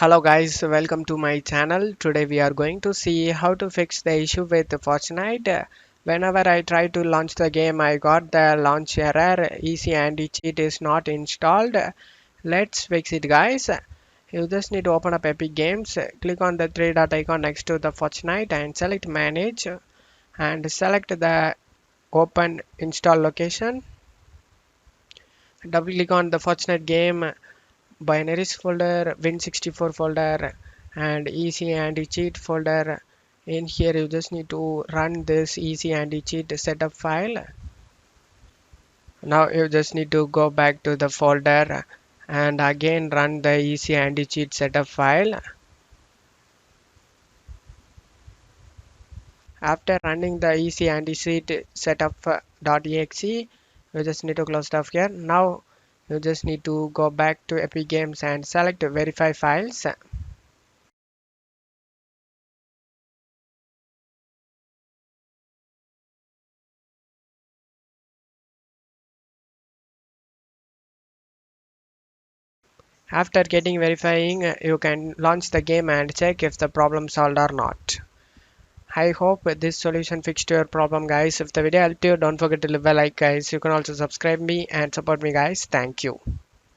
Hello guys, welcome to my channel. Today we are going to see how to fix the issue with Fortnite. Whenever I try to launch the game, I got the launch error. Easy anti-cheat is not installed. Let's fix it guys. You just need to open up Epic Games, click on the three dot icon next to the Fortnite and select manage and select the open install location. Double click on the Fortnite game binaries folder, win64 folder and easy anti-cheat folder. In here you just need to run this easy anti-cheat setup file. Now you just need to go back to the folder and again run the easy anti-cheat setup file. After running the easy anti-cheat setup.exe, you just need to close stuff here. Now you just need to go back to Epic Games and select verify files. After getting verifying, you can launch the game and check if the problem solved or not. I hope this solution fixed your problem guys. If the video helped you, don't forget to leave a like guys. You can also subscribe me and support me guys. Thank you.